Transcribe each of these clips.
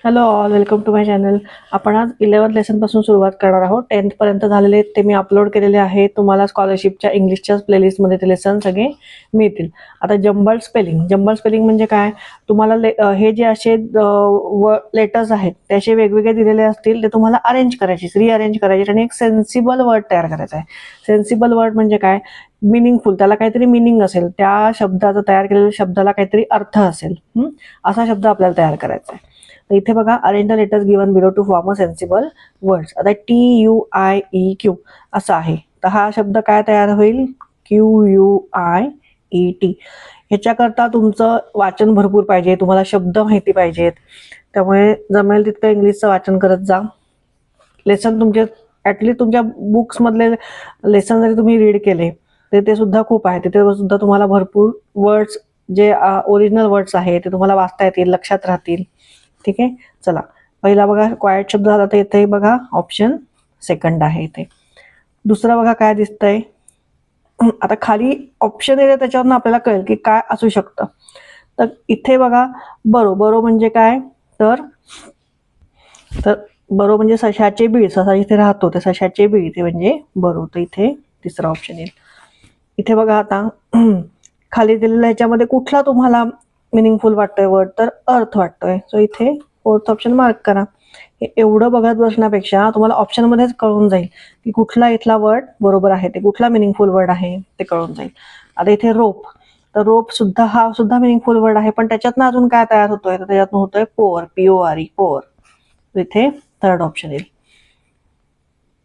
Hello all, welcome to my channel. आपण आज 11th lesson पासून सुरुवात करणार आहोत. 10th पर्यंत झालेले ते मी अपलोड केलेले आहेत. तुम्हाला स्कॉलरशिपच्या इंग्लिशच्या प्लेलिस्टमध्ये ते लेसन सगळे मिळतील. आता जंबल स्पेलिंग म्हणजे काय? तुम्हाला हे जे असे लेटर्स आहेत ते असे वेगवेगळे दिलेले असतील, ते तुम्हाला अरेंज करायचे, रिअरेंज करायचे आणि एक सेन्सिबल वर्ड तयार करायचा आहे. सेन्सिबल वर्ड म्हणजे काय? मिनिंगफुल, त्याला काहीतरी मिनिंग असेल, त्या शब्दाचा तयार केलेल्या शब्दाला काहीतरी अर्थ असेल, असा शब्द आपल्याला तयार करायचा आहे. तर इथे बघा, arrange the letters given below to form a sensible words. आता TUIEQ असा आहे, तर हा शब्द काय तयार होईल? QUIET. ह्याच्याकरता तुमचं वाचन भरपूर पाहिजे, तुम्हाला शब्द माहिती पाहिजेत. त्यामुळे जमेल तितकं इंग्लिशचं वाचन करत जा. लेसन तुमचे ॲटलिस्ट तुमच्या बुक्समधले लेसन जरी तुम्ही रीड केले तर ते सुद्धा खूप आहे. तिथे सुद्धा तुम्हाला भरपूर वर्ड्स, जे ओरिजिनल वर्ड्स आहेत ते तुम्हाला वाचता येतील, लक्षात राहतील. ठीक आहे, चला पहिला बघा क्वायट शब्द झाला, तर इथे बघा ऑप्शन सेकंड आहे. इथे दुसरा बघा काय दिसतंय. आता खाली ऑप्शन येते, त्याच्यावरून आपल्याला कळेल की काय असू शकतं. तर इथे बघा, बरो म्हणजे काय? तर बरो म्हणजे सशाचे बीळ, ससा इथे राहतो ते सशाचे बीळ, ते म्हणजे बरो. तर इथे तिसरा ऑप्शन येईल. इथे बघा आता खाली दिलेल्या ह्याच्यामध्ये कुठला तुम्हाला मिनिंगफुल वाटतोय वर्ड? तर अर्थ वाटतोय. सो इथे फोर्थ ऑप्शन मार्क करा. हे एवढं बघत बसण्यापेक्षा तुम्हाला ऑप्शनमध्येच कळून जाईल की कुठला इथला वर्ड बरोबर आहे, ते कुठला मिनिंगफुल वर्ड आहे ते कळून जाईल. आता इथे रोप, तर रोप सुद्धा हा सुद्धा मिनिंगफुल वर्ड आहे, पण त्याच्यातनं अजून काय तयार होतोय? तर त्याच्यातनं होतोय पोअर, PORE, पोअर. इथे थर्ड ऑप्शन येईल.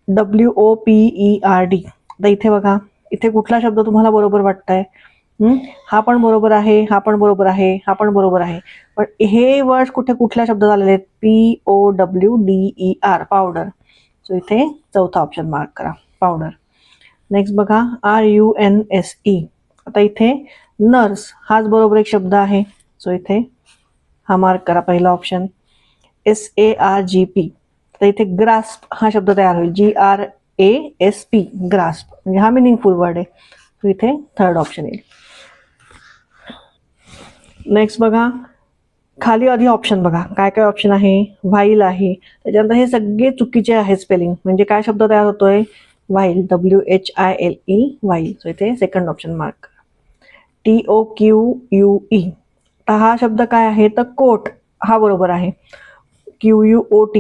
WOPERD. तर इथे बघा, इथे कुठला शब्द तुम्हाला बरोबर वाटतंय? हा पण बरोबर आहे, हा पण बरोबर आहे, हा पण बरोबर आहे, पण हे वर्ड कुठल्या शब्दात आलेले आहेत? POWDER, powder. सो इथे चौथा ऑप्शन मार्क करा, पावडर. नेक्स्ट बघा, RUNSE. आता इथे नर्स हाच बरोबर एक शब्द आहे. सो इथे हा मार्क करा, पहिला ऑप्शन. SARGP. तर इथे ग्रास्प हा शब्द तयार होईल, GRASP, ग्रास्प, म्हणजे हा मिनिंगफुल वर्ड आहे. तो इथे थर्ड ऑप्शन येईल. नेक्स्ट बघा, खाली आधी ऑप्शन बघा, काय काय ऑप्शन आहे? व्हाईल आहे, त्याच्यानंतर हे सगळे चुकीचे आहे स्पेलिंग. म्हणजे काय शब्द तयार होतोय? While, WHILE, while. सो इथे सेकंड ऑप्शन मार्क. TOQUE. तर हा शब्द काय आहे? तर कोट, हा बरोबर आहे. QUOTE,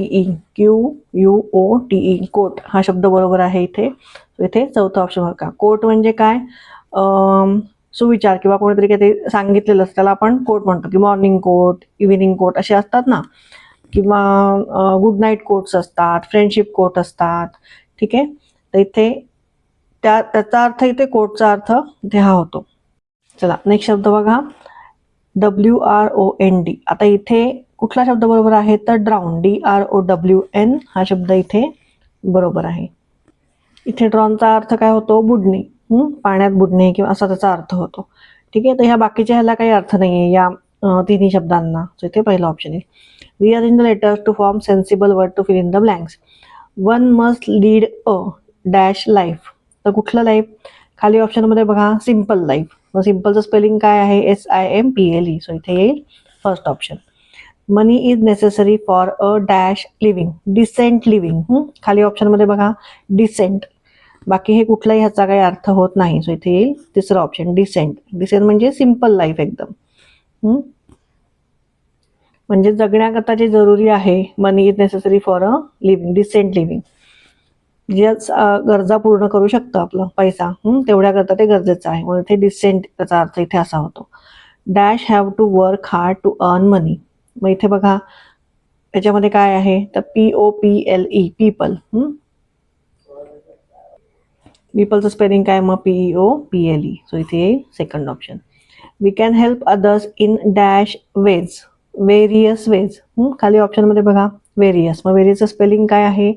कोट हा शब्द बरोबर आहे इथे. इथे चौथा ऑप्शन बघा. कोट म्हणजे काय? सुविचार किंवा कोणीतरी काहीतरी सांगितलेलं असतं त्याला आपण कोट म्हणतो, की मॉर्निंग कोट, इव्हिनिंग कोट असे असतात ना, किंवा गुड नाईट कोट्स असतात, फ्रेंडशिप कोट असतात. ठीक आहे, तर इथे त्याचा अर्थ, इथे कोटचा अर्थ इथे हा होतो. चला नेक्स्ट शब्द बघा, WROND. आता इथे कुठला शब्द बरोबर आहे? तर ड्राउन, DROWN हा शब्द इथे बरोबर आहे. इथे ड्रॉनचा अर्थ काय होतो? बुडणे, पाण्यात बुडणे किंवा असा त्याचा अर्थ होतो. ठीक आहे, तर ह्या बाकीच्या ह्याला काही अर्थ नाहीये या तिन्ही शब्दांना. सो इथे पहिला ऑप्शन आहे. Rearrange the letters to form sensible word to fill in the blanks. One must lead a dash life. तर कुठलं लाईफ? खाली ऑप्शनमध्ये बघा, सिम्पल लाईफ. मग सिम्पलचं स्पेलिंग काय आहे? SIMPLE. सो इथे येईल first option. Money is necessary for a dash living, decent living. खाली ऑप्शनमध्ये बघा, डिसेंट. बाकी हे कुठलाही ह्याचा काही अर्थ होत नाही. सो इथे येईल तिसरं ऑप्शन, डिसेंट. डिसेंट म्हणजे सिम्पल लाईफ एकदम. म्हणजे जगण्याकरता जे जरुरी आहे, money is necessary for a living, decent living. जे गरजा पूर्ण करू शकतो आपलं पैसा, तेवढ्या करता ते गरजेचं आहे. म्हणून इथे डिसेंट त्याचा अर्थ इथे असा होतो. Dash have to work hard to earn money. मग इथे बघा त्याच्यामध्ये काय आहे? तर POPLE, पीपल. पीपलचं स्पेलिंग काय? मग POPLE. सो इथे येईल second option. We can help others in dash ways, various ways. खाली ऑप्शनमध्ये बघा, व्हेरियस. मग व्हेरियसचं स्पेलिंग काय आहे?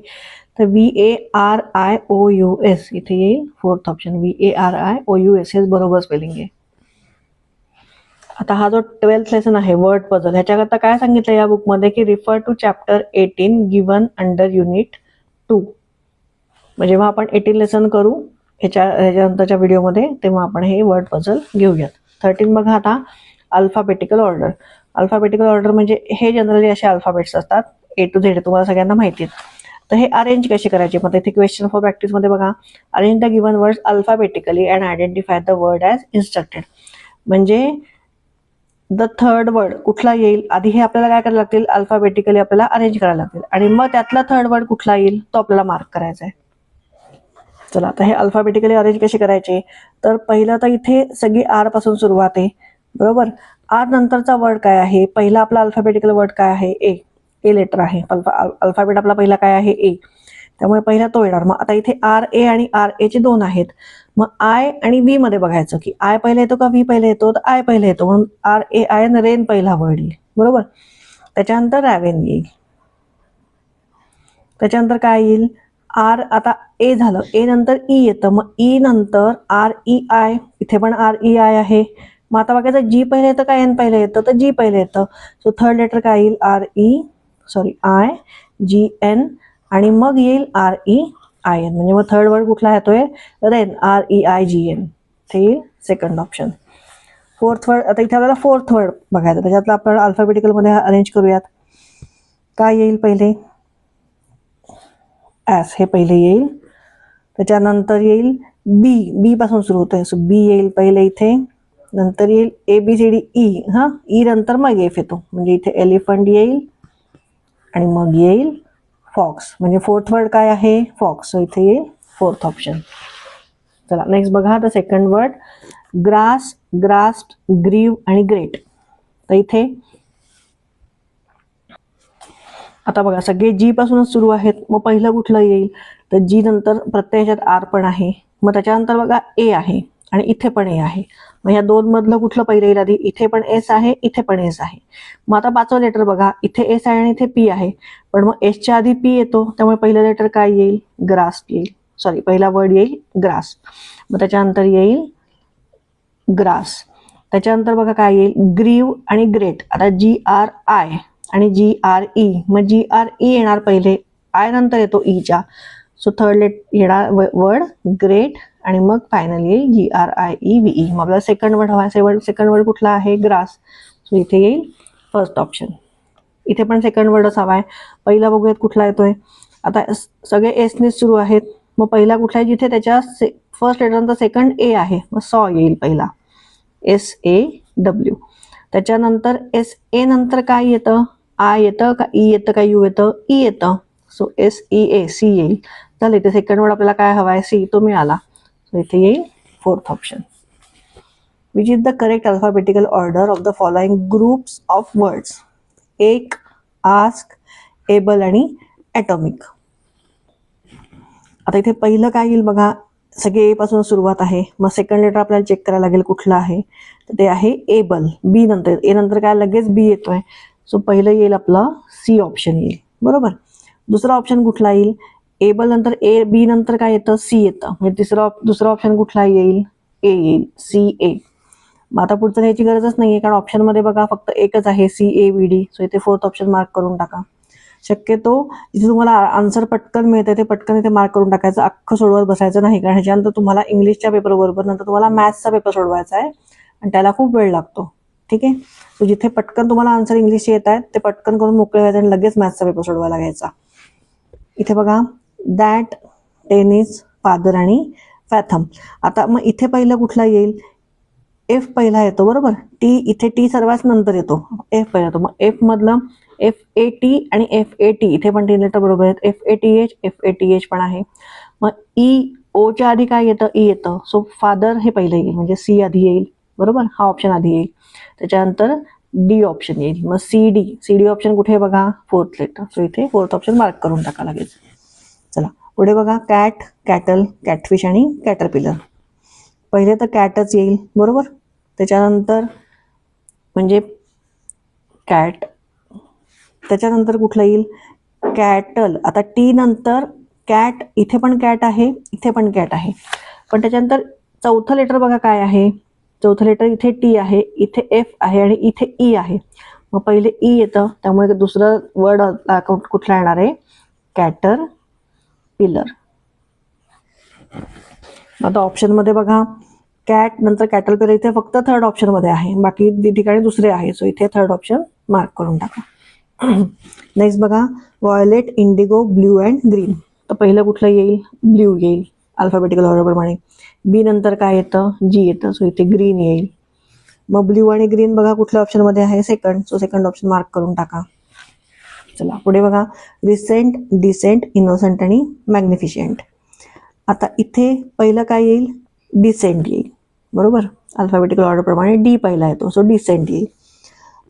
तर VARIOUS. इथे येईल फोर्थ ऑप्शन, VARIOUS. हेच बरोबर स्पेलिंग आहे. आता हा जो 12th लेसन आहे, वर्ड पझल, ह्याच्याकरता काय सांगितलं या बुकमध्ये? की refer to chapter 18 given under unit 2. म्हणजे जेव्हा आपण 18 लेसन करू ह्याच्यानंतरच्या व्हिडिओमध्ये, तेव्हा आपण हे वर्ड पझल घेऊयात. 13 बघा आता, अल्फाबेटिकल ऑर्डर. अल्फाबेटिकल ऑर्डर म्हणजे हे जनरली असे अल्फाबेट्स असतात A to Z, तुम्हाला सगळ्यांना माहिती आहेत. तर हे अरेंज कसे करायचे, मग इथे क्वेश्चन फॉर प्रॅक्टिस मध्ये बघा, arrange the given words alphabetically and identify the word as instructed. म्हणजे द थर्ड वर्ड कुठला येईल आधी हे आपल्याला काय करायला लागतील, अल्फाबेटिकली आपल्याला अरेंज करायला लागतील आणि मग त्यातला थर्ड वर्ड कुठला येईल तो आपल्याला मार्क करायचा आहे. चला आता हे अल्फाबेटिकली अरेंज कसे करायचे, तर पहिलं तर इथे सगळी आर पासून सुरुवात आहे बरोबर. आर नंतरचा वर्ड काय आहे, पहिला आपला अल्फाबेटिकल वर्ड काय आहे, ए लेटर आहे. अल्फाबेट आपला पहिला काय आहे, ए, त्यामुळे पहिला तो येणार. मग आता इथे आर ए आणि आर ए चे दोन आहेत, मग आय आणि व्ही मध्ये बघायचं की आय पहिले येतो का व्ही पहिले येतो, तर आय पहिले येतो म्हणून आर ए आय आणि रेन पहिला वर्ड येईल बरोबर. त्याच्यानंतर रॅवेन येईल, त्याच्यानंतर काय येईल, आर आता ए झालं, ए नंतर ई येतं, मग ई नंतर आर ई आय, इथे पण आर ई आय आहे. मग आता बघायचं जी पहिले येतं का एन पहिले येतं, तर जी पहिले येतं. सो थर्ड लेटर काय येईल, आय जी एन आणि मग येईल आर ई आय एन. म्हणजे मग थर्ड वर्ड कुठला येतोय, rain, R E I G N, ते येईल सेकंड ऑप्शन. फोर्थ वर्ड, आता इथे आपल्याला फोर्थ वर्ड बघायचं, त्याच्यातलं आपण अल्फाबेटिकल मध्ये अरेंज करूयात. काय येईल पहिले, ॲस हे पहिले येईल. त्याच्यानंतर येईल बी पासून सुरू होतोय, सो बी येईल पहिले इथे. नंतर येईल A B C D E, हा ई नंतर मग एफ येतो, म्हणजे इथे एलिफंट येईल आणि मग येईल फॉक्स. म्हणजे फोर्थ वर्ड काय आहे, फॉक्स. सो इथे येईल फोर्थ ऑप्शन. चला नेक्स्ट बघा, द सेकंड वर्ड ग्रास, ग्रास्ड, ग्रीव आणि ग्रेट. तर इथे आता बघा सगळे जी पासूनच सुरू आहेत, मग पहिलं कुठलं येईल, तर जी नंतर प्रत्येकात आर पण आहे, मग त्याच्यानंतर बघा ए आहे आणि इथे पण ए आहे. मग या दोन मधलं कुठलं पहिलं येईल आधी, इथे पण एस आहे, इथे पण एस आहे. मग आता पाचवं लेटर बघा, इथे एस आहे आणि इथे पी आहे, पण मग एसच्या आधी पी येतो, त्यामुळे पहिलं लेटर काय येईल, ग्रास येईल. सॉरी, पहिला वर्ड येईल ग्रास. मग त्याच्यानंतर येईल ग्रास. त्याच्यानंतर बघा काय येईल, ग्रीव आणि ग्रेट. आता जी आर आय आणि जी आर ई, मग जी आर ई येणार पहिले, आय नंतर येतो ईच्या. सो थर्ड येणार वर्ड ग्रेट आणि मग फायनली येईल G R I E V E. मग आपल्याला सेकंड वर्ड हवा आहे, सेकंड वर्ड कुठला आहे, ग्रास. सो इथे येईल फर्स्ट ऑप्शन. इथे पण सेकंड वर्डच हवा आहे. पहिला बघूयात कुठला येतोय, आता सगळे एसनेच सुरू आहेत, मग पहिला कुठला आहे, जिथे त्याच्या फर्स्ट लेटरनंतर सेकंड ए आहे, मग सॉ येईल पहिला, SAW. त्याच्यानंतर SA नंतर काय येतं, आय येतं का ई येतं का यू येतं, ई येतं. सो SEA, सी येईल. चल इथे सेकंड वर्ड आपल्याला काय हवा आहे, सी, तो मिळाला. सो इथे येईल fourth option. Which is the correct alphabetical order of the following groups of words, एक, आस्क, एबल आणि ॲटॉमिक. आता इथे पहिलं काय येईल बघा, सगळे ए पासून सुरुवात आहे, मग सेकंड लेटर आपल्याला चेक करायला लागेल कुठलं आहे, तर ते आहे एबल. बी नंतर, ए नंतर काय लगेच बी येतोय, सो पहिलं येईल आपलं सी ऑप्शन येईल बरोबर. दुसरा ऑप्शन कुठला येईल, एबल नंतर ए, बी नंतर काय येतं, सी येतं, म्हणजे दुसरा ऑप्शन कुठला येईल, ए येईल, CA. मग आता पुढचं घ्यायची गरजच नाहीये, कारण ऑप्शनमध्ये बघा फक्त एकच आहे, CAVD. सो इथे फोर्थ ऑप्शन मार्क करून टाका. शक्यतो इथे तुम्हाला आन्सर पटकन मिळते, ते पटकन इथे मार्क करून टाकायचं, अख्खं सोडवत बसायचं नाही, कारण ह्याच्यानंतर तुम्हाला इंग्लिशच्या पेपर बरोबर नंतर तुम्हाला मॅथ्सचा पेपर सोडवायचा आहे आणि त्याला खूप वेळ लागतो. ठीक आहे, सो जिथे पटकन तुम्हाला आन्सर इंग्लिशचे येत आहेत ते पटकन करून मोकळे व्हायचं आणि लगेच मॅथ्सचा पेपर सोडवायला घ्यायचा. इथे बघा, दॅट, टेनिस, फादर आणि फॅथम. आता मग इथे पहिलं कुठला येईल, एफ पहिला येतो बरोबर. टी, इथे टी सर्वात नंतर येतो, एफ पहिला येतो. मग एफ मधलं FAT आणि FAT, इथे पण 3 लेटर बरोबर आहेत, FATH पण आहे. मग ओच्या आधी काय येतं, ई येतं, सो फादर हे पहिलं येईल, म्हणजे सी आधी येईल बरोबर, हा ऑप्शन आधी येईल. त्याच्यानंतर डी ऑप्शन येईल, मग CD ऑप्शन कुठे बघा, फोर्थ लेटर. सो इथे फोर्थ ऑप्शन मार्क करून टाका लगेच. चला पुढे बघा, कॅट, कॅटल, कॅटफिश आणि कॅटरपिलर. पहिले तर कॅटच येईल बरोबर, त्याच्यानंतर म्हणजे कॅट, त्याच्यानंतर कुठलं येईल, कॅटल. आता टी नंतर कॅट, इथे पण कॅट आहे, इथे पण कॅट आहे, पण त्याच्यानंतर चौथं लेटर बघा काय आहे, चौथं लेटर इथे टी आहे, इथे एफ आहे आणि इथे ई आहे. मग पहिले ई येतं, त्यामुळे दुसरं वर्ड कुठला येणार आहे, कॅटर पिलर. आता ऑप्शनमध्ये बघा, कॅट नंतर कॅटरपिलर इथे फक्त थर्ड ऑप्शन मध्ये आहे, बाकी ठिकाणी दुसरे आहे. सो इथे थर्ड ऑप्शन मार्क करून टाका. नेक्स्ट बघा, violet, Indigo, blue and green. तर पहिलं कुठलं येईल? ब्ल्यू येईल अल्फाबेटिकल ऑर्डर प्रमाणे. बी नंतर काय येतं? जी येतं. सो इथे ग्रीन येईल. मग ब्ल्यू आणि ग्रीन बघा कुठल्या ऑप्शन मध्ये आहे? Second. So second option mark करून टाका. चला पुढे बघा, रिसेंट, डिसेंट, इनोसंट आणि मॅग्निफिशियंट. आता इथे पहिलं काय येईल? डिसेंट येईल, बरोबर. अल्फाबेटिकल ऑर्डर प्रमाणे डी पहिला येतो. सो डिसेंट येईल.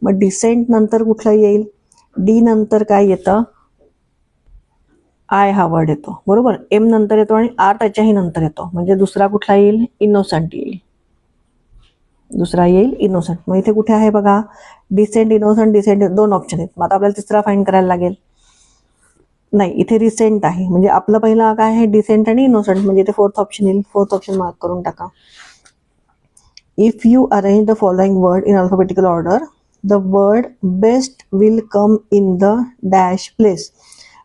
मग डिसेंट नंतर कुठलं येईल? डी नंतर काय येतं? आय हा वर्ड येतो, बरोबर. एम नंतर येतो आणि आर त्याच्याही नंतर येतो. म्हणजे दुसरा कुठला येईल? इनोसंट येईल. दुसरा येईल इनोसंट. मग इथे कुठे आहे बघा? डिसेंट, इनोसंट, डिसेंट दोन ऑप्शन आहेत. मग आता आपल्याला तिसरा फाइंड करायला लागेल. नाही, इथे रिसेंट आहे. म्हणजे आपलं पहिला काय आहे? डिसेंट आणि इनोसंट. म्हणजे इथे फोर्थ ऑप्शन येईल. फोर्थ ऑप्शन मार्क करून टाका. If you arrange the following word in alphabetical order, the word best will come in the dash place.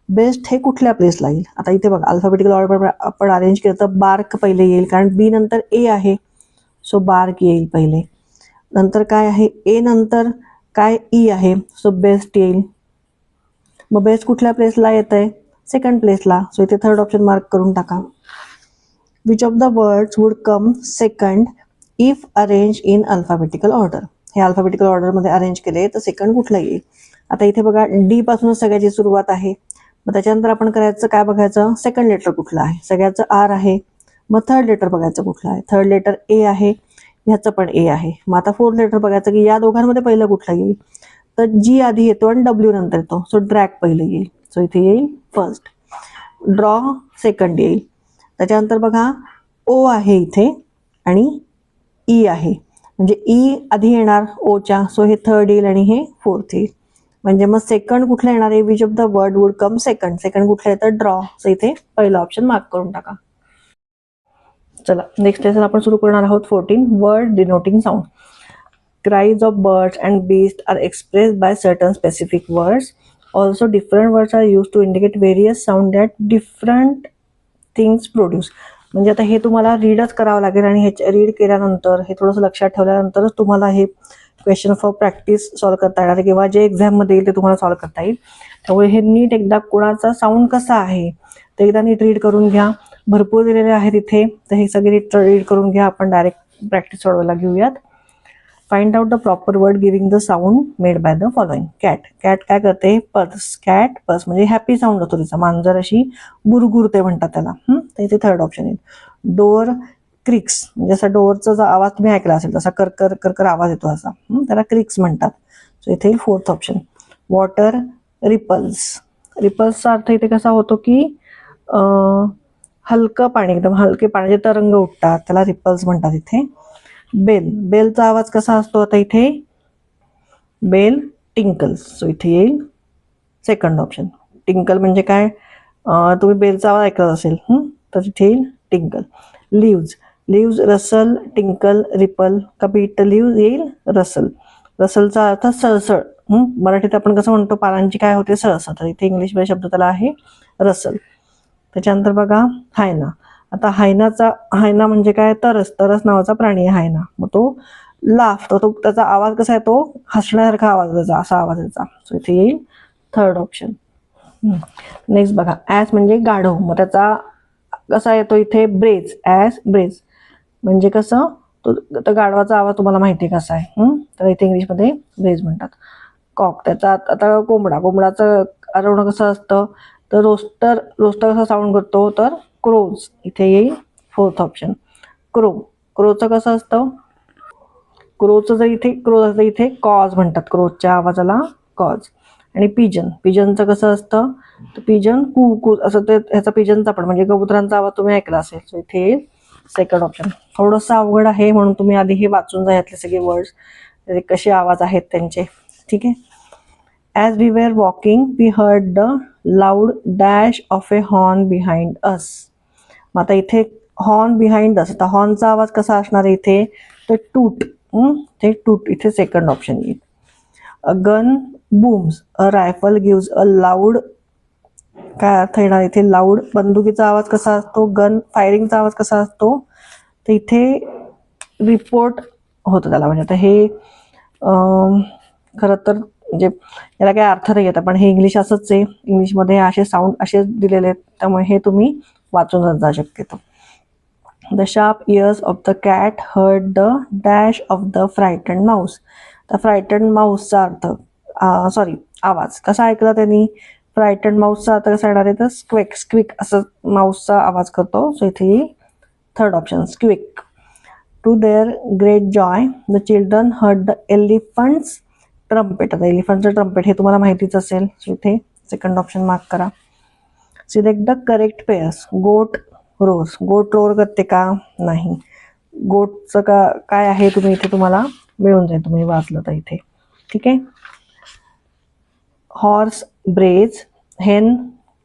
Best हे कुठल्या प्लेसला येईल? आता इथे बघा, अल्फाबेटिकल ऑर्डर आपण अरेंज केलं तर बार्क पहिले येईल, कारण बी नंतर ए आहे. सो बार्क येईल पहिले. नंतर काय आहे? ए नंतर काय? ई आहे. सो बेस्ट येईल. मग बेस्ट कुठल्या प्लेसला येत आहे? सेकंड प्लेसला. सो इथे थर्ड ऑप्शन मार्क करून टाका. Which of the words would come second if arrange in alphabetical order. हे अल्फाबेटिकल ऑर्डरमध्ये अरेंज केले तर सेकंड कुठलं येईल? आता इथे बघा, डी पासूनच सगळ्याची सुरुवात आहे. मग त्याच्यानंतर आपण करायचं काय? बघायचं सेकंड लेटर कुठलं आहे. सगळ्याचं आर आहे. मग थर्ड लेटर बघायचं कुठलं आहे. थर्ड लेटर ए आहे, ह्याचं पण ए आहे. मग आता फोर्थ लेटर बघायचं की या दोघांमध्ये पहिलं कुठलं येईल. तर जी आधी येतो आणि डब्ल्यू नंतर येतो. सो ड्रॅग पहिलं येईल. सो इथे येईल फर्स्ट. ड्रॉ सेकंड येईल. त्याच्यानंतर बघा, ओ आहे इथे आणि ई आहे. म्हणजे ई आधी येणार ओच्या. सो हे थर्ड येईल आणि हे फोर्थ येईल. म्हणजे मग सेकंड कुठलं येणार आहे? Which of the word would come second. Second कुठलं येतं? ड्रॉ. सो इथे पहिला ऑप्शन मार्क करून टाका. चला नेक्स्ट लेसन आपण सुरू करणार आहोत. 14 word denoting sound. Cries of birds and beasts are expressed by certain specific words. Also, different words are used to indicate various sound that different things produce. म्हणजे आता हे तुम्हाला रीडच करावं लागेल आणि हे रीड केल्यानंतर हे थोडंसं लक्षात ठेवल्यानंतरच तुम्हाला हे क्वेश्चन फॉर प्रॅक्टिस सॉल्व्ह करता येणार, किंवा जे एक्झाममध्ये येईल ते तुम्हाला सॉल्व्ह करता येईल. त्यामुळे हे नीट एकदा कोणाचा साऊंड कसा आहे ते एकदा नीट रीड करून घ्या. भरपूर दिलेले आहेत इथे, तर हे सगळे रीड करून घ्या. आपण डायरेक्ट प्रॅक्टिस सोडवायला घेऊयात. Find out the proper word giving the sound made by the following. Cat. Cat काय करते? पर्स. कॅट पर्स म्हणजे हॅपी साऊंड होतो तिचा. मांजर अशी गुरगुरते म्हणतात त्याला. तर इथे थर्ड ऑप्शन येईल. डोअर क्रिक्स म्हणजे असा डोअरचा जो आवाज तुम्ही ऐकला असेल तसा करकर करकर आवाज येतो असा, त्याला क्रिक्स म्हणतात. सो इथे फोर्थ ऑप्शन. Water ripples. रिपल्सचा अर्थ इथे कसा होतो की हलकं पाणी, एकदम हलके पाण्याचे तरंग उठतात, त्याला रिपल्स म्हणतात इथे. बेल. बेलचा आवाज कसा असतो? आता इथे बेल टिंकल्स. सो इथे येईल सेकंड ऑप्शन. टिंकल म्हणजे काय? तुम्ही बेलचा आवाज ऐकत असेल तर इथे येईल tinkle. Leaves. Leaves rustle, tinkle, ripple. कभी इट लिव्ज येईल रसल. रसलचा अर्थ सळसळ. मराठीत आपण कसं म्हणतो पानांची काय होते? सळसळ. तर इथे इंग्लिशमध्ये शब्द त्याला आहे रसल. त्याच्यानंतर बघा हायना. आता हायना म्हणजे काय? तरस. तरस नावाचा प्राणी आहे हायना. मग तो लाफ, तो त्याचा आवाज कसा येतो? हसण्यासारखा आवाज त्याचा, असा आवाज याचा. सो इथे येईल थर्ड ऑप्शन. नेक्स्ट बघा, ॲस म्हणजे गाढव. मग त्याचा कसा येतो इथे? ब्रेज. ॲस ब्रेज म्हणजे कसं? तो गाढवाचा आवाज तुम्हाला माहिती आहे कसा आहे. तर इथे इंग्लिशमध्ये ब्रेज म्हणतात. कॉक. त्याचा आता कोंबडाचं आरवणं कसं असतं? तर रोस्टर कसा साऊंड करतो? तर क्रोज. इथे येईल फोर्थ ऑप्शन. क्रो. क्रोचं कसं असतं? क्रोचं जर इथे क्रोज असतं इथे कॉज म्हणतात. क्रोजच्या आवाजाला कॉज. आणि पिजन. पिजनचं कसं असतं? तर पिजन कू कू असं ते ह्याचा पिजनचा पण म्हणजे कबुतरांचा आवाज तुम्ही ऐकला असेल. सो इथे येईल सेकंड ऑप्शन. थोडंसं अवघड आहे म्हणून तुम्ही आधी हे वाचून जा यातले सगळे वर्ड्स, कसे आवाज आहेत त्यांचे. ठीक आहे. As we were walking, we heard the loud dash of a horn behind us. मग आता इथे हॉर्न बिहाइंड अस. आता हॉर्नचा आवाज कसा असणार आहे इथे? तर टूट. ते टूट इथे सेकंड ऑप्शन येईल. A gun बूम्स. A rifle gives a loud. काय अर्थ येणार इथे? लाऊड. बंदुकीचा आवाज कसा असतो? गन फायरिंगचा आवाज कसा असतो? तर इथे रिपोर्ट होतं त्याला. म्हणजे आता हे खरं तर म्हणजे याला काय अर्थ नाही येत, पण हे इंग्लिश असंच आहे. इंग्लिशमध्ये असे साऊंड असे दिलेले आहेत, त्यामुळे हे तुम्ही वाचूनच जा शक्यतो. The sharp years of the cat heard the dash of the frightened Mouse. तर फ्रायटन माऊसचा अर्थ सॉरी आवाज कसा ऐकला त्यांनी. फ्रायटन माऊसचा अर्थ कसा येणार आहे तर स्क्विक स्क्विक असं माऊसचा आवाज करतो. सो इथे third option squeak. To their great joy the children heard the elephant's trumpet. आता एलिफंटचं ट्रम्पेट हे तुम्हाला माहितीच असेल. सो इथे सेकंड ऑप्शन मार्क करा. Select the correct pairs. Goat rose. गोट रोर करते का नाही. गोटचं काय आहे तुम्ही इथे तुम्हाला मिळून जाईल तुम्ही वाचलं तर इथे. ठीक आहे. हॉर्स ब्रेज, हेन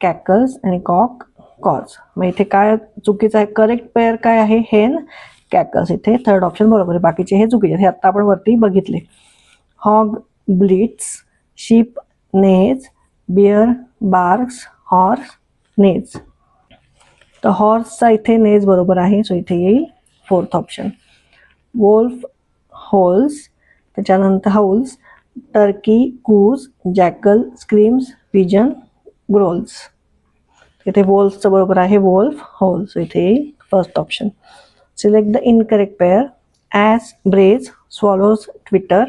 कॅकल्स आणि कॉक कॉज. मग इथे काय चुकीचं आहे. करेक्ट पेअर काय आहे हेन कॅकल्स. इथे थर्ड ऑप्शन बरोबर आहे. बाकीचे हे चुकीचे हे आता आपण वरती बघितले. Hog bleats, sheep neighs, bear barks, horse neighs. तर हॉर्सचा इथे नेज बरोबर आहे. सो इथे येईल फोर्थ ऑप्शन. वोल्फ होल्स, त्याच्यानंतर howls, turkey coos, jackal screams, pigeon growls. इथे वोल्फचं बरोबर आहे वोल्फ होल्स. सो इथे येईल first option. Select the incorrect pair. Ass brays, swallows twitter,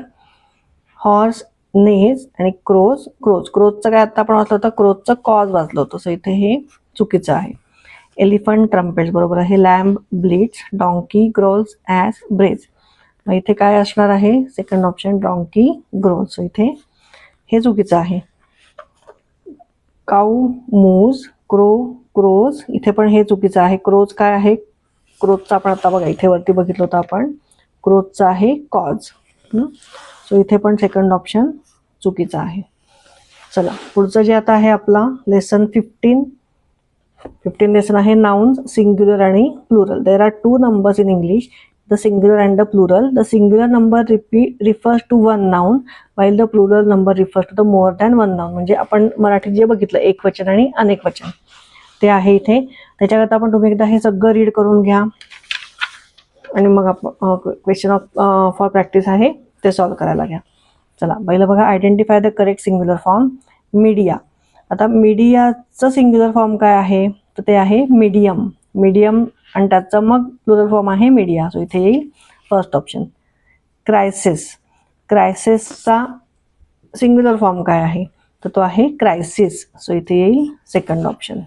horse neighs आणि क्रोज क्रोज. क्रोजचं काय आता आपण वाचलं होतं क्रोजचं कॉज वाचलं होतं. सो इथे हे चुकीचं आहे. एलिफंट ट्रम्पेट्स बरोबर आहे. Lamb bleats, donkey growls, ass brays. मग इथे काय असणार आहे second option donkey growls. So इथे हे चुकीचं आहे. Cow moos, crow crows. इथे पण हे चुकीचं आहे. क्रोज काय आहे. क्रोजचं आपण आता बघा इथे वरती बघितलं होतं आपण. क्रोजचं आहे कॉज. सो इथे पण सेकंड ऑप्शन चुकीचं आहे. चला पुढचं जे आता आहे आपला लेसन 15 लेसन आहे नाउन्स सिंग्युलर आणि plural. There are 2 numbers in English, the singular and the plural. The singular number refers to 1 noun while the plural number refers to the more than 1 noun. म्हणजे आपण मराठीत जे बघितलं एक वचन आणि अनेक वचन ते आहे इथे. त्याच्याकरता आपण तुम्ही एकदा हे सगळं रीड करून घ्या आणि मग आपण क्वेश्चन फॉर प्रॅक्टिस आहे ते सॉल्व्ह करायला घ्या. चला पहिलं बघा. Identify the correct singular form. Media. आता मीडियाचं सिंग्युलर फॉर्म काय आहे तर ते आहे मीडियम. मीडियम आणि त्याचं मग प्लुरल फॉर्म आहे मीडिया. सो इथे येईल फर्स्ट ऑप्शन. क्रायसिस. क्रायसिसचा सिंग्युलर फॉर्म काय आहे तर तो आहे क्रायसिस. सो इथे येईल सेकंड ऑप्शन.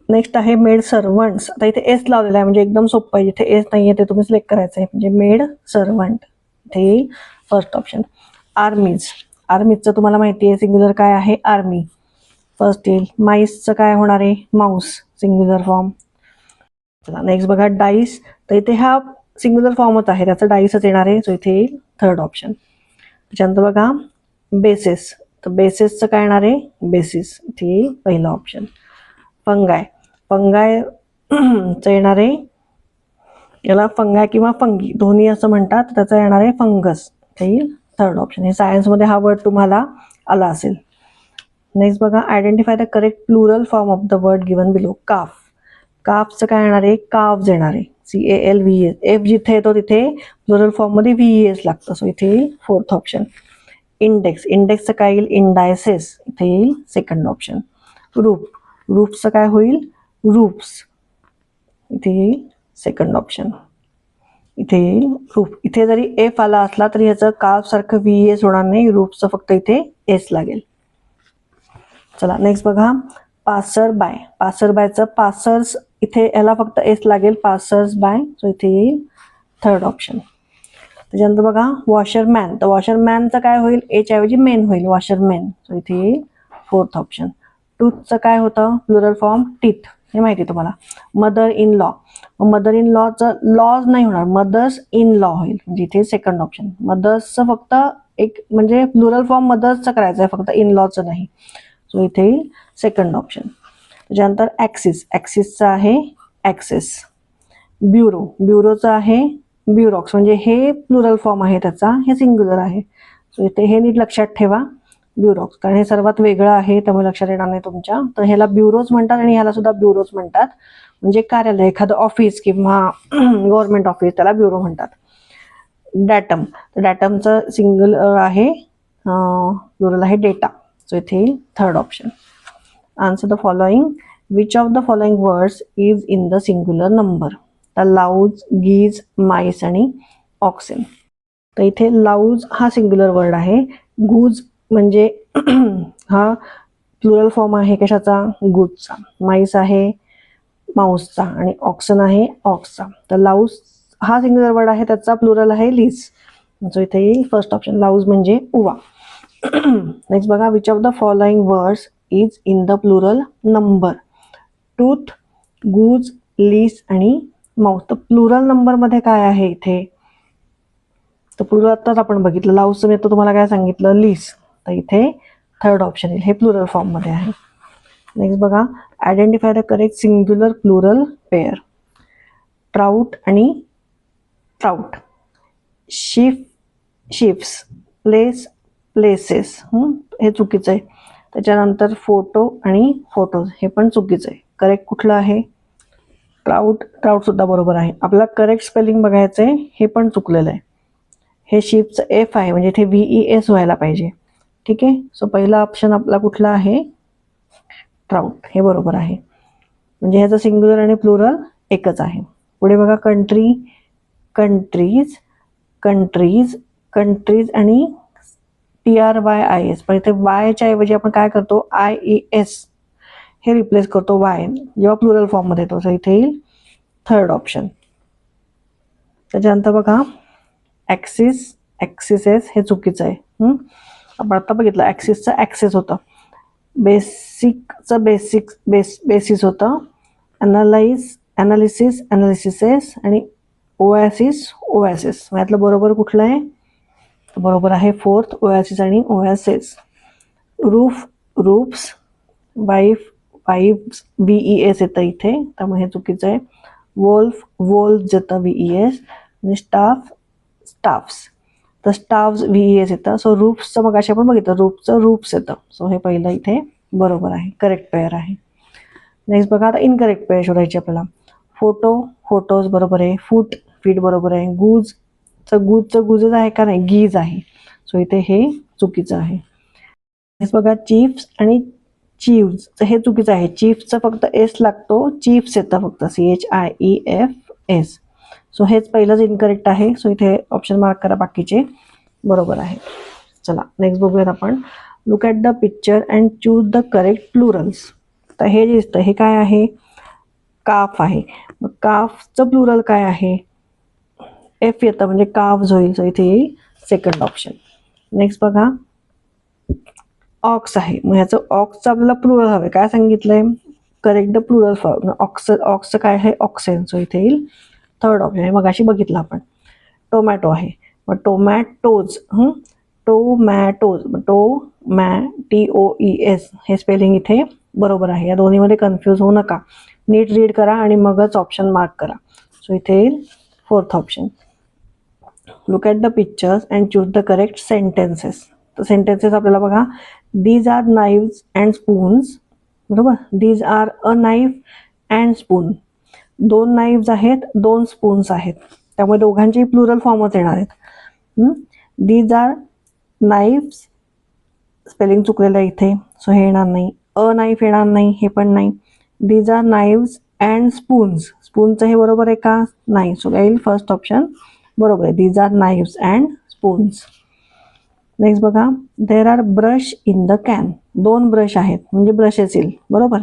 नेक्स्ट आहे मेड सर्वंट्स. आता इथे एस लावलेला आहे म्हणजे एकदम सोपं आहे. जिथे एस नाही आहे ते तुम्ही सिलेक्ट करायचं आहे. म्हणजे मेड सर्वंट. इथे येईल फर्स्ट ऑप्शन. आर्मीज. आर्मीजचं तुम्हाला माहिती आहे सिंग्युलर काय आहे आर्मी. फर्स्ट येईल. माईसचं काय होणार आहे माऊस सिंग्युलर फॉर्म. चला नेक्स्ट बघा. डाईस. तर इथे हा सिंग्युलर फॉर्मच आहे त्याचं डाईसच येणार आहे. सो इथे येईल थर्ड ऑप्शन. त्याच्यानंतर बघा बेसिस. तर बेसिसचं काय येणार आहे बेसिस. इथे येईल पहिला ऑप्शन. फंगाय. फंगायचं येणार आहे याला फंगाय किंवा फंगी दोन्ही असं म्हणतात. त्याचं येणार आहे फंगस. इथे येईल थर्ड ऑप्शन. हे सायन्समध्ये हा वर्ड तुम्हाला आला असेल. नेक्स्ट बघा. Identify the correct plural form of the word given below. Calf. काफचं काय येणार आहे काव्ज येणार आहे. CALVS. एफ जिथे येतो तिथे प्लुरल फॉर्ममध्ये VES लागतं. सो इथे येईल फोर्थ ऑप्शन. इंडेक्स. इंडेक्सचं काय येईल इंडायसेस. इथे येईल सेकंड ऑप्शन. रूप. रूप्सचं काय होईल रूप्स. इथे येईल सेकंड ऑप्शन. इथे येईल रूप. इथे जरी एफ आला असला तरी ह्याचं काफ सारखं VES होणार नाही. रूपचं फक्त इथे एस लागेल. चला नेक्स्ट बघा. Passer by. पासर बायचं पासर्स इथे याला फक्त एस लागेल पासर्स बाय. सो इथे येईल थर्ड ऑप्शन. त्याच्यानंतर बघा वॉशरमॅन. तर वॉशरमॅनचं काय होईल एच ऐवजी मेन होईल वॉशरमॅन. सो इथे येईल फोर्थ ऑप्शन. टूथचं काय होतं प्लुरल फॉर्म टीथ हे माहिती आहे तुम्हाला. Mother in law. Mother in लॉचं लॉज नाही होणार मदर्स इन लॉ होईल. म्हणजे इथे सेकंड ऑप्शन. मदर्सचं फक्त एक म्हणजे प्लुरल फॉर्म मदर्सचं करायचं आहे फक्त इन लॉचं नाही. सो इथे येईल सेकंड ऑप्शन. त्याच्यानंतर ॲक्सिस. ॲक्सिसचं आहे ॲक्सेस. ब्युरो. ब्युरोचं आहे ब्युरॉक्स. म्हणजे हे प्लुरल फॉर्म आहे त्याचा हे सिंग्युलर आहे. सो इथे हे नीट लक्षात ठेवा. ब्युरोक्स, कारण हे सर्वात वेगळं आहे त्यामुळे लक्षात येणार नाही तुमच्या. तर ह्याला ब्युरोज म्हणतात आणि ह्याला सुद्धा ब्युरोज म्हणतात. म्हणजे कार्यालय, एखादं ऑफिस किंवा गव्हर्नमेंट ऑफिस, त्याला ब्युरो म्हणतात. डॅटम, तर डॅटमचं सिंगल आहे, प्लुरल आहे डेटा. सो इथे येईल third option. Answer the following. Which of the following words is in the singular number. तर लाऊज, गीज, माईस आणि ऑक्सेन. तर इथे लाऊज हा सिंग्युलर वर्ड आहे. गूज म्हणजे हा प्लुरल फॉर्म आहे कशाचा, गूजचा. माईस आहे माऊसचा आणि ऑक्सन आहे ऑक्सचा. तर लाऊज हा सिंग्युलर वर्ड आहे, त्याचा प्लुरल आहे लीज. सो इथे येईल फर्स्ट ऑप्शन, लाऊज म्हणजे उवा. नेक्स्ट बघा, which of the following words is in the plural number. Tooth, goose, lice आणि माऊस. तर प्लुरल नंबरमध्ये काय आहे इथे, तर प्लुरल आत्ताच आपण बघितलं, लाऊजचं मी आता तुम्हाला काय सांगितलं, लीस. तर इथे थर्ड ऑप्शन येईल, हे प्लुरल फॉर्ममध्ये आहे. नेक्स्ट बघा, identify the correct singular plural pair. Trout आणि trout. Ship, ships. Place, places. हे चुकीचं आहे. त्याच्यानंतर फोटो आणि फोटोज, हे पण चुकीचं आहे. करेक्ट कुठलं आहे, ट्राउट. ट्राउट सुद्धा बरोबर आहे. आपल्याला करेक्ट स्पेलिंग बघायचं आहे, हे पण चुकलेलं आहे. हे शिपचं एफ आहे, म्हणजे इथे VES व्हायला पाहिजे. ठीक आहे. सो पहिला ऑप्शन आपला कुठला आहे, ट्राउट, हे बरोबर आहे. म्हणजे ह्याचं सिंग्युलर आणि प्लुरल एकच आहे. पुढे बघा, कंट्री, कंट्रीज, कंट्रीज, कंट्रीज आणि TRYIS. पण इथे वायच्या ऐवजी आपण काय करतो, IES हे रिप्लेस करतो वाय जेव्हा प्लुरल फॉर्ममध्ये येतो. सो इथे येईल थर्ड ऑप्शन. त्याच्यानंतर बघा, ॲक्सिस, ॲक्सिसेस, हे चुकीचं आहे. आपण आता बघितलं, ॲक्सिसचं ॲक्सेस होतं, बेसिकचं बेसिस होतं, ॲनालाइज, ॲनालिसिस, ॲनालिसिसेस आणि ओॲसिस, ओॲसिस. यातलं बरोबर कुठलं आहे, बरोबर आहे फोर्थ, ओॲसिस आणि oasis. Roof, roofs. Wife, wifes, VES येतं इथे, त्यामुळे हे चुकीचं आहे. वोल्फ, वोल्फ येतं VES. आणि स्टाफ, स्टाफ्स. तर स्टाफ्स VES येतं. सो रूफ्सचं मग अशा आपण बघितलं, रूफचं रूफ्स येतं. सो हे पहिलं इथे बरोबर आहे, करेक्ट पेअर आहे. नेक्स्ट बघा, आता इनकरेक्ट पेअर शोधायची आपल्याला. फोटो, फोटोज बरोबर आहे. फूट, फीट बरोबर आहे. गूजचं गुजच आहे का, नाही, गीज आहे. सो इथे हे चुकीचं आहे. नेक्स्ट बघा, चीफ्स आणि चीव्स, हे चुकीचं आहे. चीफ्सचं फक्त एस लागतो, चीफ्स येतं फक्त CHIEFS. सो हेच पहिलंच इनकरेक्ट आहे. सो इथे ऑप्शन मार्क करा, बाकीचे बरोबर आहे. चला नेक्स्ट बघूयात आपण. Look at the picture and choose the correct Plurals. तर हे जे दिसतं हे काय आहे, काफ आहे. मग काफचं प्लुरल काय आहे, एफ येतं, म्हणजे काफ्स होईल. सो इथे येईल सेकंड ऑप्शन. नेक्स्ट बघा, ऑक्स आहे. मग ह्याचं ऑक्सचं आपल्याला प्लुरल हवं, काय सांगितलंय, करेक्ट द प्लुरल फॉर्म. ऑक्सचं काय आहे, ऑक्सेन. सो इथे येईल थर्ड ऑप्शन आहे. मग अशी बघितलं आपण. टोमॅटो आहे, मग टोमॅटोज, टोमॅटोज, TOES हे स्पेलिंग इथे बरोबर आहे. या दोन्हीमध्ये कन्फ्यूज होऊ नका, नीट रीड करा आणि मगच ऑप्शन मार्क करा. सो इथे येईल fourth option. Look at the pictures and choose the correct sentences. तर सेंटेन्सेस आपल्याला बघा, these are knives and spoons, बरोबर. These are a knife and spoon. दोन नाईव्स आहेत, दोन स्पून्स आहेत, त्यामुळे दोघांची प्लुरल फॉर्मच येणार आहेत. दीज आर नाईफ्स, स्पेलिंग चुकलेलं आहे इथे. सो हे येणार नाही. अ नाईफ येणार नाही, हे पण नाही. These are knives and spoons, स्पूनचं हे बरोबर आहे का, नाही. सो येईल फर्स्ट ऑप्शन बरोबर आहे, these are knives and spoons. Next बघा, there are brush in the can. दोन ब्रश आहेत म्हणजे ब्रशेस येईल, बरोबर.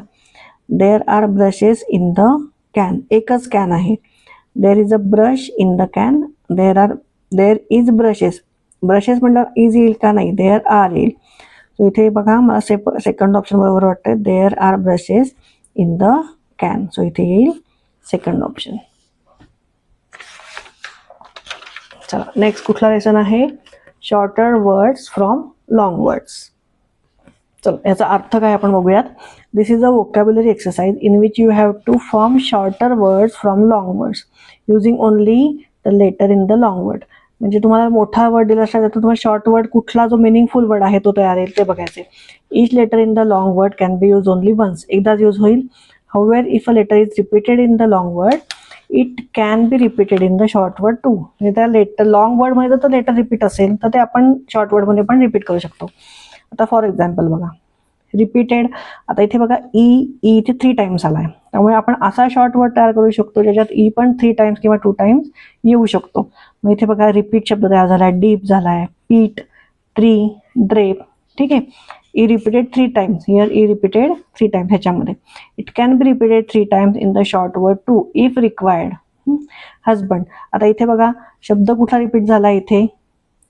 There are brushes in the can, एकच कॅन आहे. There is a brush in the can. There is brushes, brushes म्हटलं is येईल का, नाही, देअर आर येईल. सो इथे बघा, मला सेकंड ऑप्शन बरोबर वाटतं, there are brushes in the can. So इथे येईल सेकंड ऑप्शन. चला नेक्स्ट कुठला लेसन आहे, shorter words from long words. चलो याचा अर्थ काय आपण बघूयात. This is a vocabulary exercise in which you have to form shorter words from long words using only the letter in the long word. म्हणजे तुम्हाला मोठा वर्ड दिला असला तर तुम्हाला शॉर्ट वर्ड कुठला जो मिनिंगफुल वर्ड आहे तो तयार येईल ते बघायचे. Each letter in the long word can be use only once, एकदाच यूज होईल. However if a letter is repeated in the long word it can be repeated in the short word too. म्हणजे त्या letter long word मध्ये तर letter repeat असेल तर ते आपण शॉर्ट वर्ड मध्ये पण रिपीट करू शकतो. आता फॉर एक्झाम्पल बघा, रिपीटेड, आता इथे बघा ई इथे 3 टाइम्स आलाय, त्यामुळे आपण असा शॉर्ट वर्ड तयार करू शकतो ज्याच्यात ई पण 3 टाइम्स किंवा 2 टाइम्स येऊ शकतो. मग इथे बघा रिपीट शब्द तयार झालाय, डीप झालाय, पीट, ट्री, ड्रेप. ठीक आहे, E repeated 3 times, here E repeated 3 times ह्याच्यामध्ये. It can be repeated 3 times in the short word too if required. Husband, आता इथे बघा शब्द कुठला रिपीट झाला, इथे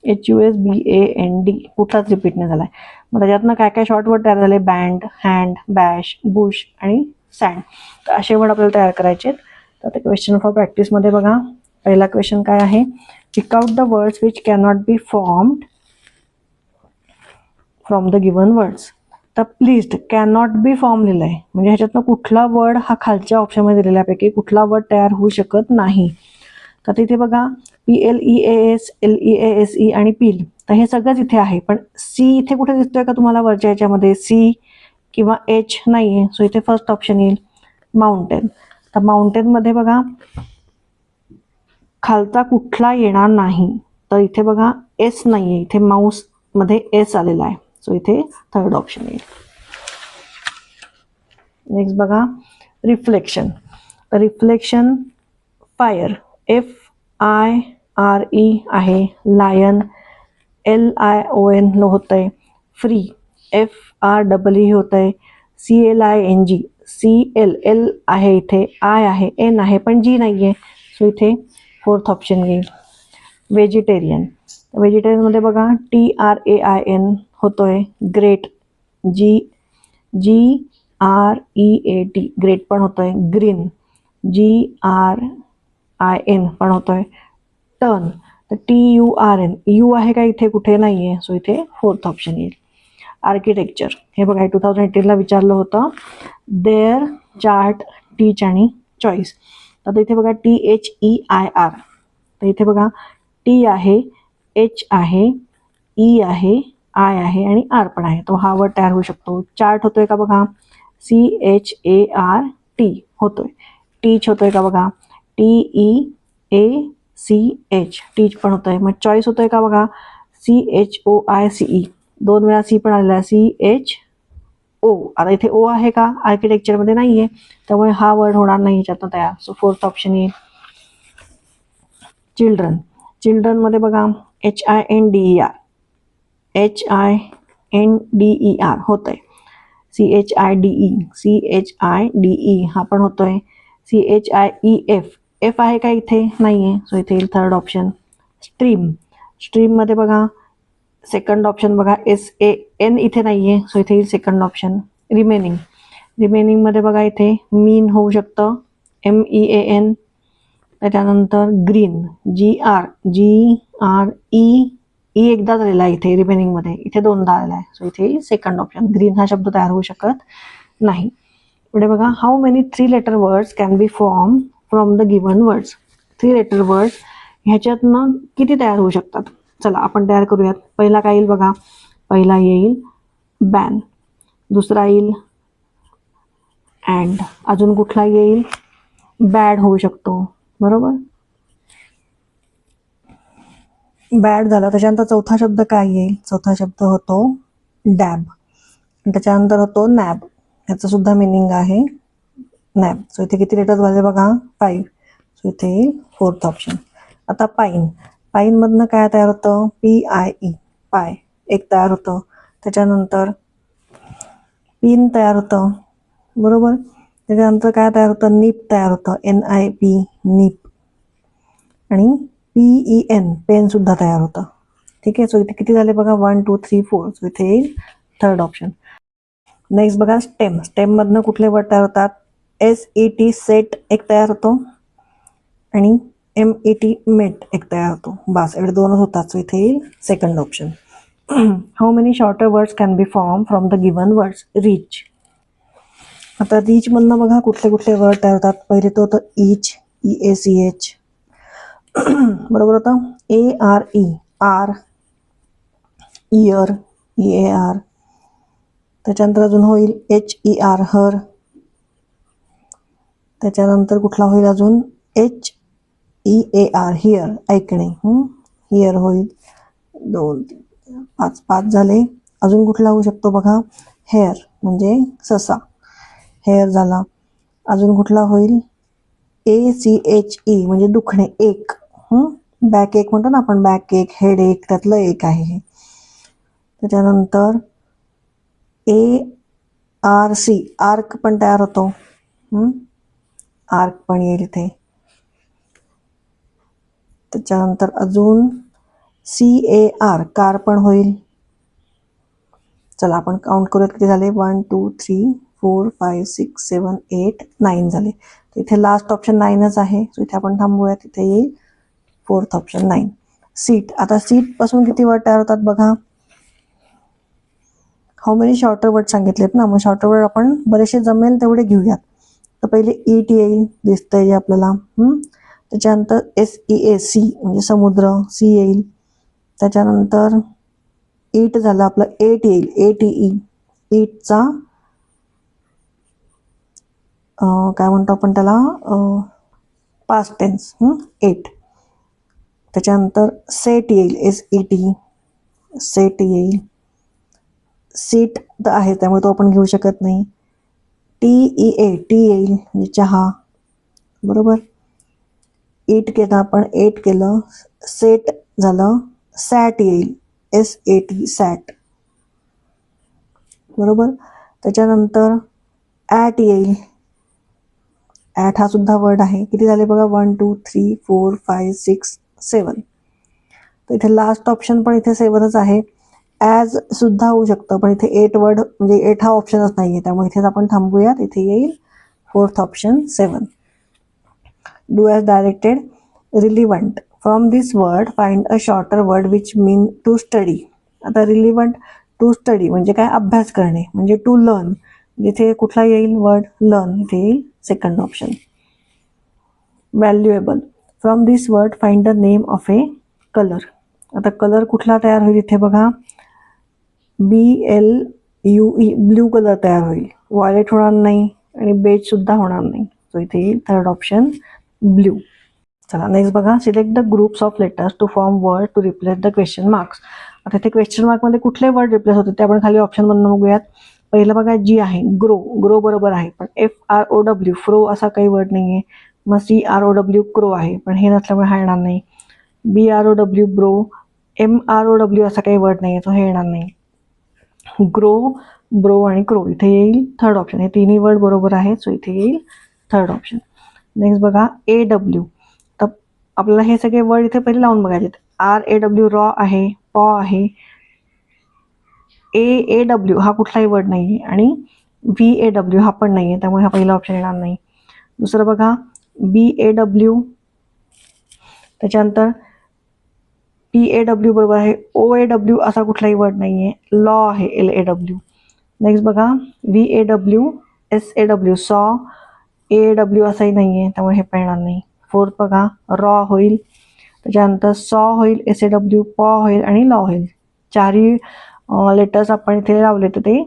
HUSBAND कुठलाच रिपीट नाही झालाय. मग त्याच्यातनं काय काय शॉर्ट वर्ड तयार झाले, बँड, हँड, बॅश, बुश आणि सँड. तर असे वर्ड आपल्याला तयार करायचे. तर ते क्वेश्चन फॉर प्रॅक्टिसमध्ये बघा, पहिला क्वेश्चन काय आहे, pick out the words which cannot be formed from the given words. तर प्लीज कॅनॉट बी फॉर्म लिहिलंय, म्हणजे ह्याच्यातनं कुठला वर्ड हा खालच्या ऑप्शनमध्ये दिलेल्यापैकी कुठला वर्ड तयार होऊ शकत नाही. तर तिथे बघा PLEAS, LEASE आणि पील, तर हे सगळंच इथे आहे. पण सी इथे कुठे दिसतोय का तुम्हाला वरच्या याच्यामध्ये, सी किंवा एच नाहीये. सो इथे फर्स्ट ऑप्शन येईल माउंटेन. तर माउंटेन मध्ये बघा खालचा कुठला येणार नाही, तर इथे बघा एस नाहीये, इथे माऊस मध्ये एस आलेला आहे. सो इथे थर्ड ऑप्शन येईल. नेक्स्ट बघा रिफ्लेक्शन. रिफ्लेक्शन फायर, FIRE आहे, लायन LION होतंय, फ्री FREE होतंय, CLING CLL आहे, इथे आय आहे, एन आहे पण जी नाहीये. सो इथे फोर्थ ऑप्शन येईल. व्हेजिटेरियन, व्हेजिटेरियन मध्ये बघा TRAIN होतोय, ग्रेट GREAT ग्रेट पण होतोय, ग्रीन GRIN पण होतोय, टर्न तर TURN यू आहे का इथे कुठे नाहीये. सो इथे फोर्थ ऑप्शन येईल. आर्किटेक्चर, हे बघा 2018ला विचारलं होतं, देअर, चार्ट, टीच आणि चॉईस. तर इथे बघा THEIR, तर इथे बघा टी आहे, एच आहे, ई आहे, आय आहे आणि आर पण आहे. तो हा वर्ड तयार होऊ शकतो. चार्ट होतोय का बघा, CHART होतोय. टीच होतोय का बघा, TEACH टीच पण होतोय. मग चॉईस होतोय का बघा, CHOICE 2 वेळा सी पण आलेला, CHO. आता इथे ओ आहे का आर्किटेक्चर मध्ये नाहीये, त्यामुळे हा वर्ड होणार नाही ह्याच्यातनं तयार. सो फोर्थ ऑप्शन येईल. चिल्ड्रन, चिल्ड्रन मध्ये बघा HINDER होतोय, CHIDE हा पण होतोय, CHIEF एफ आहे का इथे नाहीये. सो इथे येईल थर्ड ऑप्शन. स्ट्रीम, स्ट्रीम मध्ये बघा सेकंड ऑप्शन बघा SAN इथे नाहीये. सो इथे येईल सेकंड ऑप्शन. रिमेनिंग, रिमेनिंग मध्ये बघा इथे मीन होऊ शकतं, MEAN. त्याच्यानंतर ग्रीन GRE एकदा झालेला आहे इथे रिमेनिंग मध्ये, इथे दोनदा आलेला आहे. सो इथे सेकंड ऑप्शन. ग्रीन हा शब्द तयार होऊ शकत नाही. पुढे बघा how many 3 letter words can be form from the given words. 3 letter words ह्याच्यातनं किती तयार होऊ शकतात. चला आपण तयार करूयात. पहिला काय येईल बघा, पहिला येईल बॅन, दुसरा येईल अँड, अजून कुठला येईल, बॅड होऊ शकतो, बरोबर. बॅड झाला. त्याच्यानंतर चौथा शब्द काय येईल, चौथा शब्द होतो डॅब. त्याच्यानंतर होतो नॅब, ह्याचं सुद्धा मिनिंग आहे नॅब. सो इथे किती लेटर झाले बघा, 5. सो इथे येईल फोर्थ ऑप्शन. आता पाईन, पाईन मधनं काय तयार होतं, PIE पाय एक तयार होतं. त्याच्यानंतर पिन तयार होतं, बरोबर. त्याच्यानंतर काय तयार होतं, निप तयार होतं, NIP निप. आणि PEN पेन सुद्धा तयार होतं. ठीक आहे. सो इथे किती झाले बघा, 1 2 3 4. सो इथे येईल थर्ड ऑप्शन. नेक्स्ट बघा स्टेम, स्टेम मधनं कुठले वर्ड तयार होतात, SET सेट एक तयार होतो आणि MET मेट एक तयार होतो. बस एवढे दोनच होतात. सो इथे येईल second option. How many shorter words can be form from the given words. Rich, आता रिच मधनं बघा कुठले कुठले वर्ड तयार होतात. पहिले तो होतं इच, EACH. बरोबर होतं. ARE are, ear, EAR. त्याच्यानंतर अजून होईल HER हर. त्याच्यानंतर कुठला होईल अजून HEAR हियर, ऐकणे. हियर होईल. 2 3 5 5 झाले. अजून कुठला होऊ शकतो बघा, हेअर म्हणजे ससा, हेअर झाला. अजून कुठला होईल ACHE म्हणजे दुखणे, एक. बॅक एक म्हणतो ना आपण, बॅक एक, हेड एक, त्यातलं एक आहे हे. त्याच्यानंतर ARC आर्क पण तयार होतो. आर्क पण येईल इथे. त्याच्यानंतर अजून CAR कार पण होईल. चला आपण काउंट करूयात किती झाले. 1 2 3 4 5 6 7 8 9 झाले. इथे लास्ट ऑप्शन 9च आहे. सो इथे आपण थांबूयात. इथे येईल फोर्थ ऑप्शन 9. सीट. आता सीट पासून किती वर्ड तयार होतात बघा. हाऊ मेनी शॉर्टर वर्ड सांगितलेत ना, मग शॉर्टर वर्ड आपण बरेचसे जमेल तेवढे घेऊयात. तर पहिले ईट येईल, दिसतंय आपल्याला. त्याच्यानंतर SEAC म्हणजे समुद्र, सी येईल. त्याच्यानंतर ईट झालं आपलं, एट येईल, ATE. ईटचा काय म्हणतो आपण त्याला, पास्ट टेन्स, एट. त्याच्यानंतर सेट येईल, SET, सेट येईल. सीट तर आहे त्यामुळे तो आपण घेऊ शकत नाही. TEA टी येईल म्हणजे चहा, बरोबर. ईट केलं आपण, एट केलं. सेट झालं, सॅट येईल, SAT सॅट, बरोबर. त्याच्यानंतर ॲट येईल. ॲट हा सुद्धा वर्ड आहे. किती झाले बघा, 1 2 3 4 5 6 7. तर इथे लास्ट ऑप्शन पण इथे 7च आहे. ॲज सुद्धा होऊ शकतं, पण इथे 8 वर्ड म्हणजे 8 हा ऑप्शनच नाही आहे, त्यामुळे इथेच आपण थांबूयात. इथे येईल fourth option 7. Do as directed. Relevant. From this word find a shorter word which mean to study. आता रिलिव्हंट टू स्टडी म्हणजे काय, अभ्यास करणे, म्हणजे टू लर्न. जिथे कुठला येईल वर्ड, लर्न, इथे येईल second option. Valuable. From this word find the name of A colour. आता कलर कुठला तयार होईल इथे बघा, BLUE ब्ल्यू कलर तयार होईल. व्हायलेट होणार नाही आणि बेज सुद्धा होणार नाही. सो इथे येईल थर्ड ऑप्शन, ब्ल्यू. चला नेक्स्ट बघा. Select the groups of letters to form word to replace the question marks. आता इथे क्वेश्चन मार्कमध्ये कुठले वर्ड रिप्लेस होते ते आपण खाली ऑप्शनमधून बघूयात. पहिलं बघा, जी आहे, ग्रो. ग्रो बरोबर आहे, पण FROW फ्रो असा काही वर्ड नाही आहे. मग CROW क्रो आहे, पण हे नसल्यामुळे हा येणार नाही. BROW ब्रो, MROW असा काही वर्ड नाही आहे, तो हे येणार नाही. ग्रो, ब्रो आणि क्रो, इथे येईल थर्ड ऑप्शन. हे तिन्ही वर्ड बरोबर आहेत, सो इथे येईल थर्ड ऑप्शन. नेक्स्ट बघा, AW. तर आपल्याला हे सगळे वर्ड इथे पहिले लावून बघायचे. RAW रॉ आहे, पॉ आहे. AAW हा कुठलाही वर्ड नाही आहे, आणि VAW हा पण नाही आहे, त्यामुळे हा पहिला ऑप्शन येणार नाही. दुसरं बघा, BAW. त्याच्यानंतर PAW बरोबर आहे. OAW असा कुठलाही वर्ड नाही आहे. लॉ आहे, LAW. नेक्स्ट बघा, VAW, SAW सॉ. AAW असाही नाही आहे, त्यामुळे हे पण येणार नाही. फोर्थ बघा, रॉ होईल. त्याच्यानंतर सॉ होईल, SAW, पॉ होईल आणि लॉ होईल. चारही लेटर्स आपण इथे लावले तर ते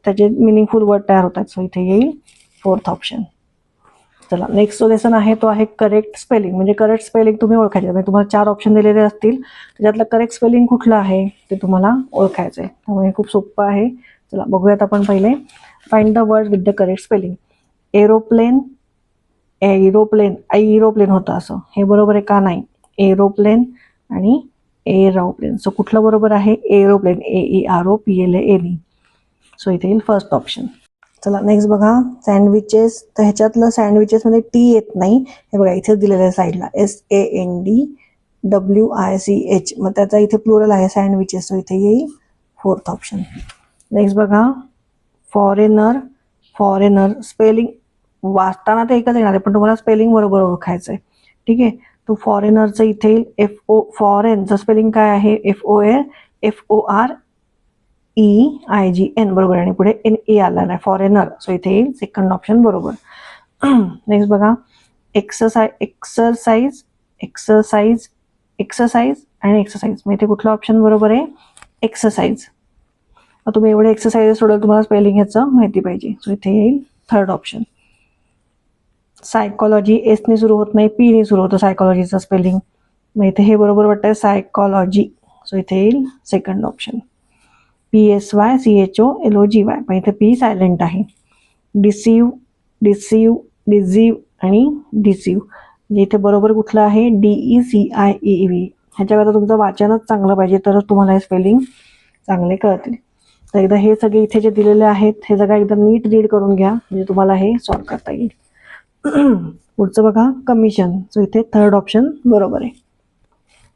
त्याचे मिनिंगफुल वर्ड तयार होतात. सो इथे येईल फोर्थ ऑप्शन. चला नेक्स्ट जो लेसन आहे तो आहे करेक्ट स्पेलिंग. म्हणजे करेक्ट स्पेलिंग तुम्ही ओळखायचे. म्हणजे तुम्हाला 4 ऑप्शन दिलेले असतील, त्याच्यातलं करेक्ट स्पेलिंग कुठलं आहे ते तुम्हाला ओळखायचं आहे. त्यामुळे खूप सोपं आहे. चला बघूयात आपण पहिले. Find the word with the correct spelling. Aeroplane, aeroplane होतं असं, हे बरोबर आहे का, नाही. एरोप्लेन आणि एरोप्लेन, सो कुठलं बरोबर आहे, एरोप्लेन, AEROPLANE. सो इथे येईल फर्स्ट ऑप्शन. चला नेक्स्ट बघा, सँडविचेस. तर ह्याच्यातलं सँडविचेसमध्ये टी येत नाही. हे बघा इथेच दिलेलं आहे साईडला, SANDWICH. मग त्याचा इथे प्लुरल आहे सँडविचेस, सो इथे येईल फोर्थ ऑप्शन. नेक्स्ट बघा, फॉरेनर. फॉरेनर स्पेलिंग वाचताना ते एकच येणार आहे, पण तुम्हाला स्पेलिंग बरोबर ओळखायचं आहे. ठीक आहे. तो फॉरेनरचं इथे येईल फॉरेनचं स्पेलिंग काय आहे, FOREIGN बरोबर, आणि पुढे NE आला नाही, फॉरेनर. सो इथे येईल सेकंड ऑप्शन बरोबर. नेक्स्ट बघा, एक्सरसाइज एक्सरसाइज, एक्सरसाइज आणि एक्सरसाइज. मग इथे कुठला ऑप्शन बरोबर आहे? एक्सरसाइज. तुम्ही एवढे एक्सरसाइज सोडवलं, तुम्हाला स्पेलिंग ह्याचं माहिती पाहिजे. सो इथे येईल थर्ड ऑप्शन. सायकॉलॉजी एसने सुरू होत नाही, पीने सुरू होतं सायकॉलॉजीचं स्पेलिंग. मग इथे हे बरोबर वाटतंय सायकॉलॉजी. सो इथे येईल सेकंड ऑप्शन. PSYCHOLOGY. पण इथे पी सायलेंट आहे. डिसीव, डिसीव, डिझीव आणि डिसीव. म्हणजे इथे बरोबर कुठलं आहे? DECIEV. ह्याच्याकरता तुमचं वाचनच चांगलं पाहिजे, तरच तुम्हाला हे स्पेलिंग चांगले कळतील. तर एकदा हे सगळे इथे जे दिलेले आहेत हे सगळं एकदा नीट रीड करून घ्या, म्हणजे तुम्हाला हे सॉल्व करता येईल. पुढचं बघा, कमिशन. सो इथे थर्ड ऑप्शन बरोबर आहे.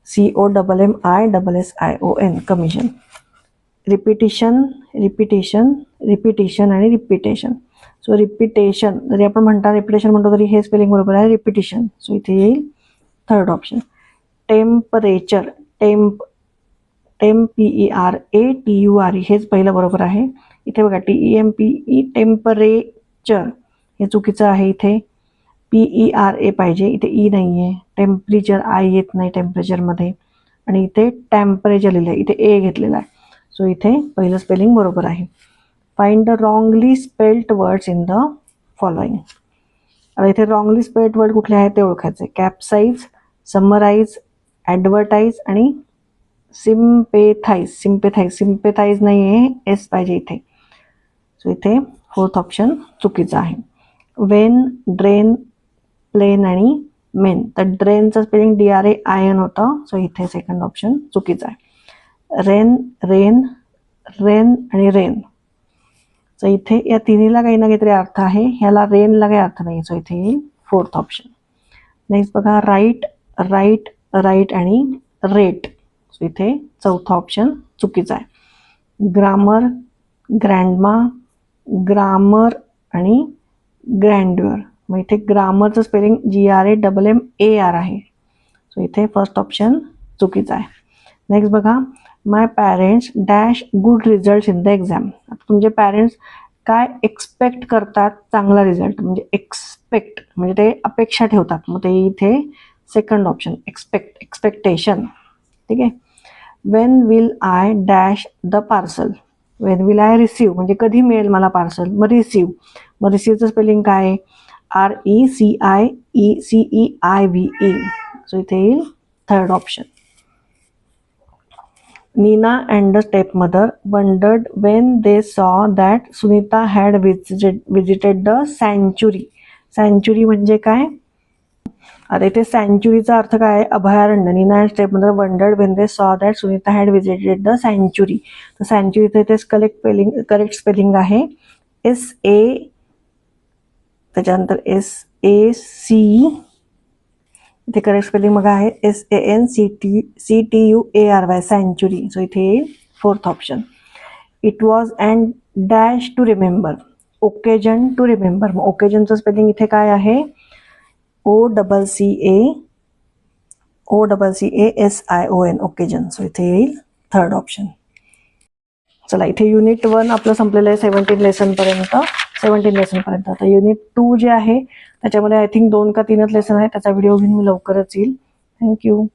COMMISSION, commission. Repetition, repetition, repetition आणि रिपिटेशन. सो रिपिटेशन जरी आपण रिपिटेशन म्हणतो तरी हे स्पेलिंग बरोबर आहे, रिपिटिशन. सो इथे येईल third option. Temperature, temp, TEMPERATURE हेच पहिलं बरोबर आहे. इथे बघा TEMPE, टेम्परेचर हे चुकीचं आहे. इथे PERA पाहिजे, इथे ई नाही आहे. टेम्परेचर आय येत नाही टेम्परेचरमध्ये. आणि इथे टेम्परेचर लिहिलं आहे, इथे ए घेतलेला आहे. सो इथे पहिलं स्पेलिंग बरोबर आहे. Find the wrongly spelled words in the following. आता इथे रॉंगली स्पेल्ड वर्ड कुठले आहेत ते ओळखायचे. कॅप्साइज, समराइज, ॲडव्हर्टाईज आणि सिम्पेथाईज. सिम्पेथाईज नाही आहे, एस पाहिजे इथे. सो इथे फोर्थ ऑप्शन चुकीचं आहे. वेन, ड्रेन, प्लेन आणि मेन. तर ड्रेनचं स्पेलिंग DRAIN होतं. सो इथे सेकंड ऑप्शन चुकीचं आहे. रेन, रेन, रेन आणि रेन. सो इथे या तिन्हीला काही ना काहीतरी अर्थ आहे, ह्याला रेनला काही अर्थ नाही. सो इथे येईल फोर्थ ऑप्शन. नेक्स्ट बघा, राईट, राईट, राईट आणि रेट. सो इथे चौथा ऑप्शन चुकीचा आहे. ग्रामर, ग्रँडमा, ग्रामर आणि ग्रँड्युअर. मग इथे ग्रामरचं स्पेलिंग GRAMMAR आहे. सो इथे फर्स्ट ऑप्शन चुकीचं आहे. नेक्स्ट बघा, my parents dash good result in the exam. आता तुमचे पॅरेंट्स काय एक्सपेक्ट करतात? चांगला रिझल्ट. म्हणजे एक्सपेक्ट म्हणजे ते अपेक्षा ठेवतात. मग ते इथे सेकंड ऑप्शन एक्सपेक्टेशन. ठीक आहे. Wien will I dash the parcel. Wien will I receive म्हणजे कधी मिळेल मला पार्सल. मग रिसीव. मग रिसीवचं स्पेलिंग काय? RECIVE. सो इथे येईल third option. Nina and the stepmother wondered when they saw that Sunita had visited the sanctuary. Sanctuary म्हणजे काय? आता इथे सँच्युरीचा अर्थ काय आहे? अभयारण्य. Nina and stepmother wondered when they saw that Sunita had visited the सँच्युरी. तर सँच्युरी इथे करेक्ट स्पेलिंग आहे SA, त्याच्यानंतर SAC. इथे करेक्ट स्पेलिंग बघा आहे SANCTUARY, सँच्युरी. सो इथे येईल fourth option. It was and dash to remember. Occasion to remember. मग ओकेजनचं स्पेलिंग इथे काय आहे? OCCASION, occasion. सो इथे येईल थर्ड ऑप्शन. चला इथे युनिट 1 आपलं संपलेलं आहे 17 लेसनपर्यंत. आता युनिट 2 जे आहे त्याच्यामध्ये आय थिंक 2 का 3च लेसन आहे. त्याचा व्हिडिओ घेऊन मी लवकरच येईल. थँक्यू.